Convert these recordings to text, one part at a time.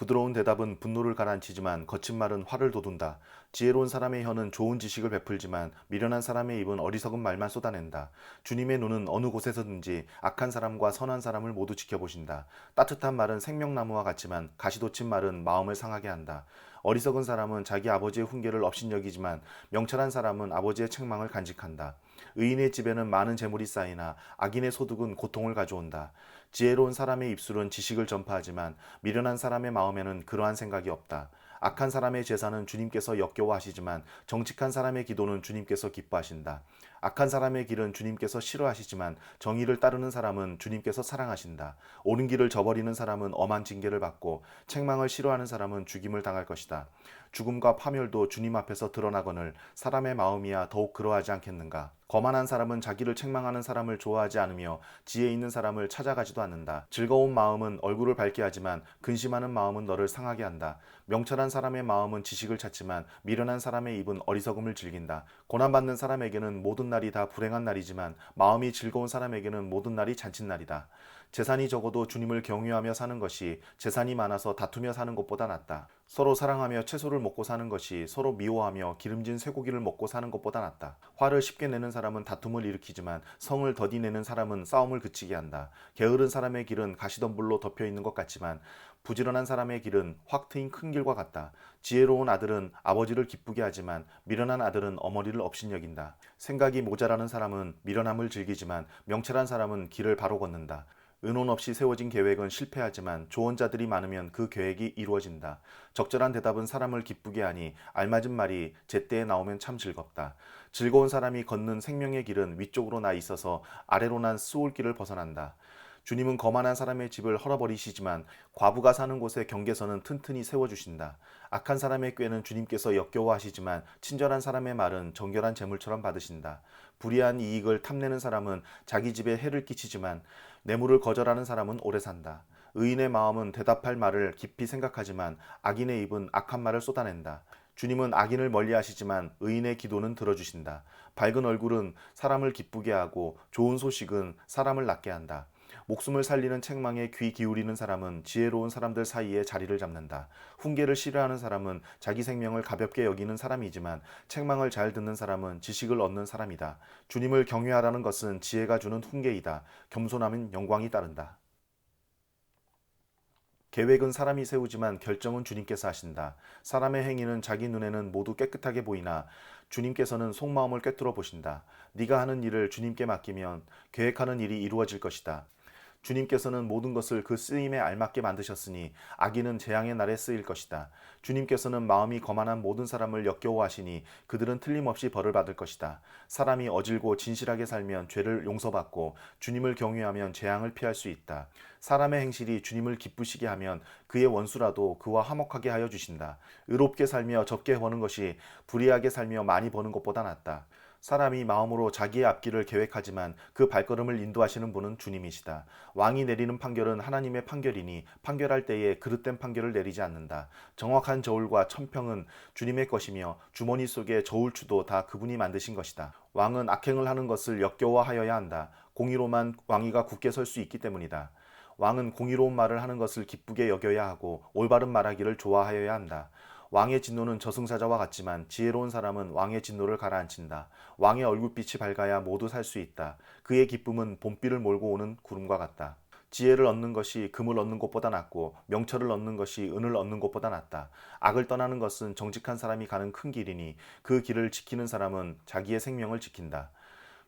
부드러운 대답은 분노를 가라앉히지만 거친 말은 화를 돋운다. 지혜로운 사람의 혀는 좋은 지식을 베풀지만 미련한 사람의 입은 어리석은 말만 쏟아낸다. 주님의 눈은 어느 곳에서든지 악한 사람과 선한 사람을 모두 지켜보신다. 따뜻한 말은 생명나무와 같지만 가시돋친 말은 마음을 상하게 한다. 어리석은 사람은 자기 아버지의 훈계를 업신여기지만 명철한 사람은 아버지의 책망을 간직한다. 의인의 집에는 많은 재물이 쌓이나 악인의 소득은 고통을 가져온다. 지혜로운 사람의 입술은 지식을 전파하지만 미련한 사람의 마음에는 그러한 생각이 없다. 악한 사람의 제사는 주님께서 역겨워하시지만 정직한 사람의 기도는 주님께서 기뻐하신다. 악한 사람의 길은 주님께서 싫어하시지만 정의를 따르는 사람은 주님께서 사랑하신다. 옳은 길을 저버리는 사람은 엄한 징계를 받고 책망을 싫어하는 사람은 죽임을 당할 것이다. 죽음과 파멸도 주님 앞에서 드러나거늘 사람의 마음이야 더욱 그러하지 않겠는가. 거만한 사람은 자기를 책망하는 사람을 좋아하지 않으며 지혜 있는 사람을 찾아가지도 않는다. 즐거운 마음은 얼굴을 밝게 하지만 근심하는 마음은 너를 상하게 한다. 명철한 사람의 마음은 지식을 찾지만 미련한 사람의 입은 어리석음을 즐긴다. 고난받는 사람에게는 모든 날이 다 불행한 날이지만 마음이 즐거운 사람에게는 모든 날이 잔칫날이다. 재산이 적어도 주님을 경유하며 사는 것이 재산이 많아서 다투며 사는 것보다 낫다. 서로 사랑하며 채소를 먹고 사는 것이 서로 미워하며 기름진 쇠고기를 먹고 사는 것보다 낫다. 화를 쉽게 내는 사람은 다툼을 일으키지만 성을 더디 내는 사람은 싸움을 그치게 한다. 게으른 사람의 길은 가시덤불로 덮여 있는 것 같지만 부지런한 사람의 길은 확 트인 큰 길과 같다. 지혜로운 아들은 아버지를 기쁘게 하지만 미련한 아들은 어머니를 업신여긴다. 생각이 모자라는 사람은 미련함을 즐기지만 명철한 사람은 길을 바로 걷는다. 의논 없이 세워진 계획은 실패하지만 조언자들이 많으면 그 계획이 이루어진다. 적절한 대답은 사람을 기쁘게 하니 알맞은 말이 제때에 나오면 참 즐겁다. 즐거운 사람이 걷는 생명의 길은 위쪽으로 나 있어서 아래로 난 수올길을 벗어난다. 주님은 거만한 사람의 집을 헐어버리시지만 과부가 사는 곳의 경계선은 튼튼히 세워주신다. 악한 사람의 꾀는 주님께서 역겨워하시지만 친절한 사람의 말은 정결한 재물처럼 받으신다. 불의한 이익을 탐내는 사람은 자기 집에 해를 끼치지만 뇌물을 거절하는 사람은 오래 산다. 의인의 마음은 대답할 말을 깊이 생각하지만 악인의 입은 악한 말을 쏟아낸다. 주님은 악인을 멀리하시지만 의인의 기도는 들어주신다. 밝은 얼굴은 사람을 기쁘게 하고 좋은 소식은 사람을 낫게 한다. 목숨을 살리는 책망에 귀 기울이는 사람은 지혜로운 사람들 사이에 자리를 잡는다. 훈계를 싫어하는 사람은 자기 생명을 가볍게 여기는 사람이지만 책망을 잘 듣는 사람은 지식을 얻는 사람이다. 주님을 경외하라는 것은 지혜가 주는 훈계이다. 겸손함은 영광이 따른다. 계획은 사람이 세우지만 결정은 주님께서 하신다. 사람의 행위는 자기 눈에는 모두 깨끗하게 보이나 주님께서는 속마음을 꿰뚫어 보신다. 네가 하는 일을 주님께 맡기면 계획하는 일이 이루어질 것이다. 주님께서는 모든 것을 그 쓰임에 알맞게 만드셨으니 악인은 재앙의 날에 쓰일 것이다. 주님께서는 마음이 거만한 모든 사람을 역겨워하시니 그들은 틀림없이 벌을 받을 것이다. 사람이 어질고 진실하게 살면 죄를 용서받고 주님을 경외하면 재앙을 피할 수 있다. 사람의 행실이 주님을 기쁘시게 하면 그의 원수라도 그와 화목하게 하여 주신다. 의롭게 살며 적게 버는 것이 불의하게 살며 많이 버는 것보다 낫다. 사람이 마음으로 자기의 앞길을 계획하지만 그 발걸음을 인도하시는 분은 주님이시다. 왕이 내리는 판결은 하나님의 판결이니 판결할 때에 그릇된 판결을 내리지 않는다. 정확한 저울과 천평은 주님의 것이며 주머니 속의 저울추도 다 그분이 만드신 것이다. 왕은 악행을 하는 것을 역겨워하여야 한다. 공의로만 왕위가 굳게 설 수 있기 때문이다. 왕은 공의로운 말을 하는 것을 기쁘게 여겨야 하고 올바른 말하기를 좋아하여야 한다. 왕의 진노는 저승사자와 같지만 지혜로운 사람은 왕의 진노를 가라앉힌다. 왕의 얼굴빛이 밝아야 모두 살 수 있다. 그의 기쁨은 봄비를 몰고 오는 구름과 같다. 지혜를 얻는 것이 금을 얻는 것보다 낫고 명철을 얻는 것이 은을 얻는 것보다 낫다. 악을 떠나는 것은 정직한 사람이 가는 큰 길이니 그 길을 지키는 사람은 자기의 생명을 지킨다.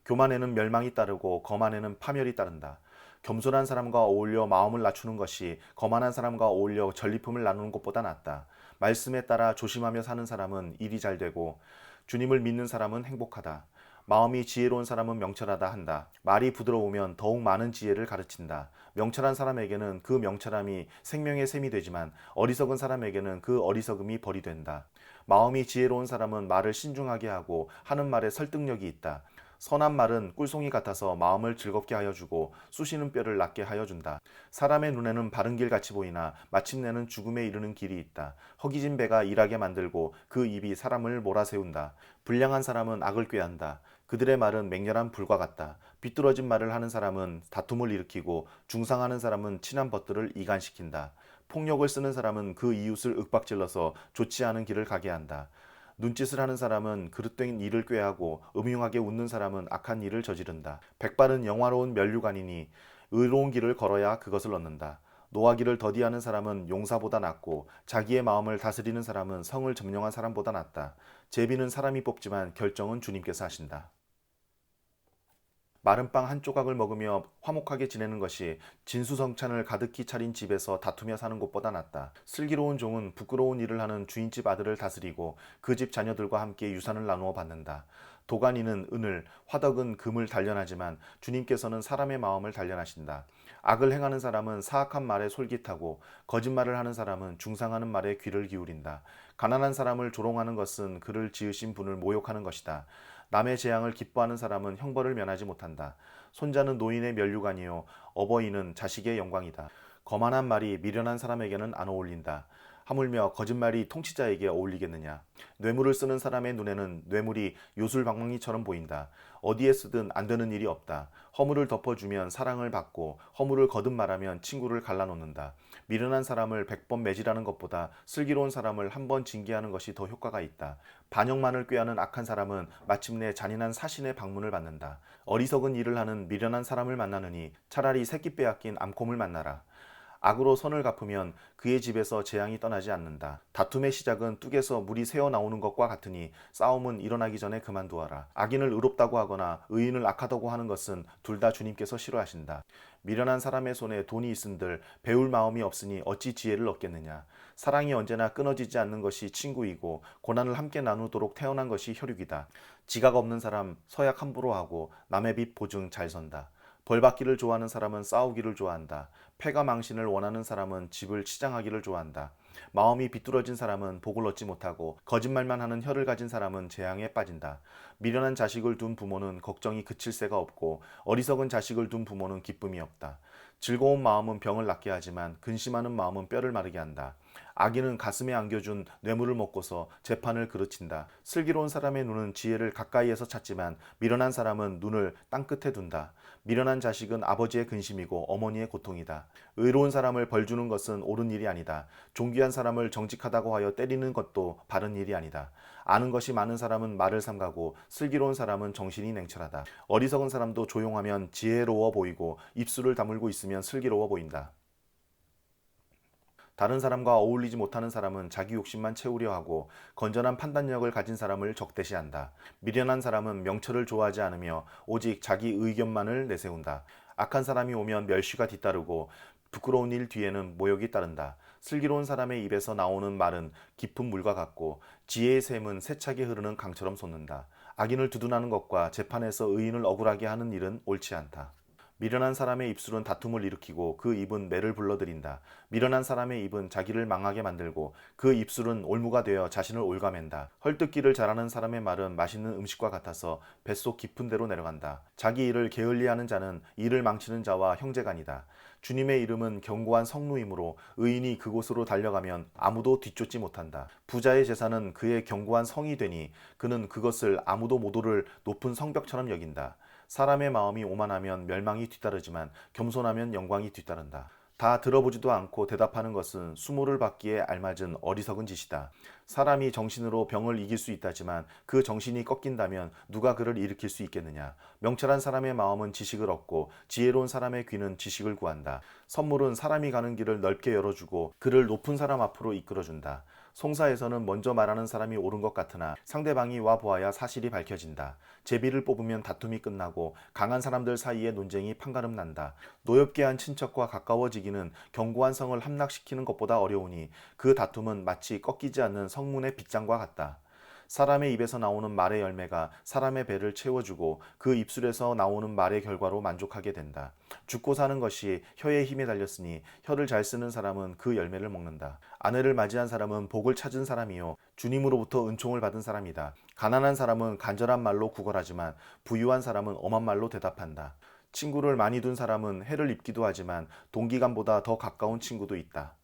교만에는 멸망이 따르고 거만에는 파멸이 따른다. 겸손한 사람과 어울려 마음을 낮추는 것이 거만한 사람과 어울려 전리품을 나누는 것보다 낫다. 말씀에 따라 조심하며 사는 사람은 일이 잘 되고 주님을 믿는 사람은 행복하다. 마음이 지혜로운 사람은 명철하다 한다. 말이 부드러우면 더욱 많은 지혜를 가르친다. 명철한 사람에게는 그 명철함이 생명의 샘이 되지만 어리석은 사람에게는 그 어리석음이 벌이 된다. 마음이 지혜로운 사람은 말을 신중하게 하고 하는 말에 설득력이 있다. 선한 말은 꿀송이 같아서 마음을 즐겁게 하여 주고 쑤시는 뼈를 낫게 하여 준다. 사람의 눈에는 바른 길 같이 보이나 마침내는 죽음에 이르는 길이 있다. 허기진 배가 일하게 만들고 그 입이 사람을 몰아세운다. 불량한 사람은 악을 꾀한다. 그들의 말은 맹렬한 불과 같다. 비뚤어진 말을 하는 사람은 다툼을 일으키고 중상하는 사람은 친한 벗들을 이간시킨다. 폭력을 쓰는 사람은 그 이웃을 윽박질러서 좋지 않은 길을 가게 한다. 눈짓을 하는 사람은 그릇된 일을 꾀하고 음흉하게 웃는 사람은 악한 일을 저지른다. 백발은 영화로운 면류관이니 의로운 길을 걸어야 그것을 얻는다. 노하기를 더디하는 사람은 용사보다 낫고 자기의 마음을 다스리는 사람은 성을 점령한 사람보다 낫다. 제비는 사람이 뽑지만 결정은 주님께서 하신다. 마른 빵 한 조각을 먹으며 화목하게 지내는 것이 진수성찬을 가득히 차린 집에서 다투며 사는 것보다 낫다. 슬기로운 종은 부끄러운 일을 하는 주인집 아들을 다스리고 그 집 자녀들과 함께 유산을 나누어 받는다. 도가니는 은을, 화덕은 금을 단련하지만 주님께서는 사람의 마음을 단련하신다. 악을 행하는 사람은 사악한 말에 솔깃하고 거짓말을 하는 사람은 중상하는 말에 귀를 기울인다. 가난한 사람을 조롱하는 것은 그를 지으신 분을 모욕하는 것이다. 남의 재앙을 기뻐하는 사람은 형벌을 면하지 못한다. 손자는 노인의 면류관이요 어버이는 자식의 영광이다. 거만한 말이 미련한 사람에게는 안 어울린다. 하물며 거짓말이 통치자에게 어울리겠느냐. 뇌물을 쓰는 사람의 눈에는 뇌물이 요술방망이처럼 보인다. 어디에 쓰든 안 되는 일이 없다. 허물을 덮어주면 사랑을 받고 허물을 거듭 말하면 친구를 갈라놓는다. 미련한 사람을 100번 매질하는 것보다 슬기로운 사람을 한 번 징계하는 것이 더 효과가 있다. 반역만을 꾀하는 악한 사람은 마침내 잔인한 사신의 방문을 받는다. 어리석은 일을 하는 미련한 사람을 만나느니 차라리 새끼 빼앗긴 암콤을 만나라. 악으로 선을 갚으면 그의 집에서 재앙이 떠나지 않는다. 다툼의 시작은 뚝에서 물이 새어 나오는 것과 같으니 싸움은 일어나기 전에 그만두어라. 악인을 의롭다고 하거나 의인을 악하다고 하는 것은 둘 다 주님께서 싫어하신다. 미련한 사람의 손에 돈이 있은들 배울 마음이 없으니 어찌 지혜를 얻겠느냐. 사랑이 언제나 끊어지지 않는 것이 친구이고 고난을 함께 나누도록 태어난 것이 혈육이다. 지각 없는 사람 서약 함부로 하고 남의 빚 보증 잘 선다. 벌받기를 좋아하는 사람은 싸우기를 좋아한다. 패가 망신을 원하는 사람은 집을 치장하기를 좋아한다. 마음이 비뚤어진 사람은 복을 얻지 못하고 거짓말만 하는 혀를 가진 사람은 재앙에 빠진다. 미련한 자식을 둔 부모는 걱정이 그칠 새가 없고 어리석은 자식을 둔 부모는 기쁨이 없다. 즐거운 마음은 병을 낫게 하지만 근심하는 마음은 뼈를 마르게 한다. 악인은 가슴에 안겨준 뇌물을 먹고서 재판을 그르친다. 슬기로운 사람의 눈은 지혜를 가까이에서 찾지만 미련한 사람은 눈을 땅끝에 둔다. 미련한 자식은 아버지의 근심이고 어머니의 고통이다. 의로운 사람을 벌주는 것은 옳은 일이 아니다. 존귀한 사람을 정직하다고 하여 때리는 것도 바른 일이 아니다. 아는 것이 많은 사람은 말을 삼가고 슬기로운 사람은 정신이 냉철하다. 어리석은 사람도 조용하면 지혜로워 보이고 입술을 다물고 있으면 슬기로워 보인다. 다른 사람과 어울리지 못하는 사람은 자기 욕심만 채우려 하고 건전한 판단력을 가진 사람을 적대시한다. 미련한 사람은 명철을 좋아하지 않으며 오직 자기 의견만을 내세운다. 악한 사람이 오면 멸시가 뒤따르고 부끄러운 일 뒤에는 모욕이 따른다. 슬기로운 사람의 입에서 나오는 말은 깊은 물과 같고 지혜의 샘은 세차게 흐르는 강처럼 솟는다. 악인을 두둔하는 것과 재판에서 의인을 억울하게 하는 일은 옳지 않다. 미련한 사람의 입술은 다툼을 일으키고 그 입은 매를 불러들인다. 미련한 사람의 입은 자기를 망하게 만들고 그 입술은 올무가 되어 자신을 올가맨다. 헐뜯기를 잘하는 사람의 말은 맛있는 음식과 같아서 뱃속 깊은 데로 내려간다. 자기 일을 게을리하는 자는 일을 망치는 자와 형제간이다. 주님의 이름은 견고한 성루이므로 의인이 그곳으로 달려가면 아무도 뒤쫓지 못한다. 부자의 재산은 그의 견고한 성이 되니 그는 그것을 아무도 못 오를 높은 성벽처럼 여긴다. 사람의 마음이 오만하면 멸망이 뒤따르지만 겸손하면 영광이 뒤따른다. 다 들어보지도 않고 대답하는 것은 수모를 받기에 알맞은 어리석은 짓이다. 사람이 정신으로 병을 이길 수 있다지만 그 정신이 꺾인다면 누가 그를 일으킬 수 있겠느냐. 명철한 사람의 마음은 지식을 얻고 지혜로운 사람의 귀는 지식을 구한다. 선물은 사람이 가는 길을 넓게 열어주고 그를 높은 사람 앞으로 이끌어준다. 송사에서는 먼저 말하는 사람이 옳은 것 같으나 상대방이 와 보아야 사실이 밝혀진다. 제비를 뽑으면 다툼이 끝나고 강한 사람들 사이에 논쟁이 판가름 난다. 노엽게 한 친척과 가까워지기는 견고한 성을 함락시키는 것보다 어려우니 그 다툼은 마치 꺾이지 않는 성문의 빗장과 같다. 사람의 입에서 나오는 말의 열매가 사람의 배를 채워주고 그 입술에서 나오는 말의 결과로 만족하게 된다. 죽고 사는 것이 혀의 힘에 달렸으니 혀를 잘 쓰는 사람은 그 열매를 먹는다. 아내를 맞이한 사람은 복을 찾은 사람이요 주님으로부터 은총을 받은 사람이다. 가난한 사람은 간절한 말로 구걸하지만 부유한 사람은 엄한 말로 대답한다. 친구를 많이 둔 사람은 해를 입기도 하지만 동기간보다 더 가까운 친구도 있다.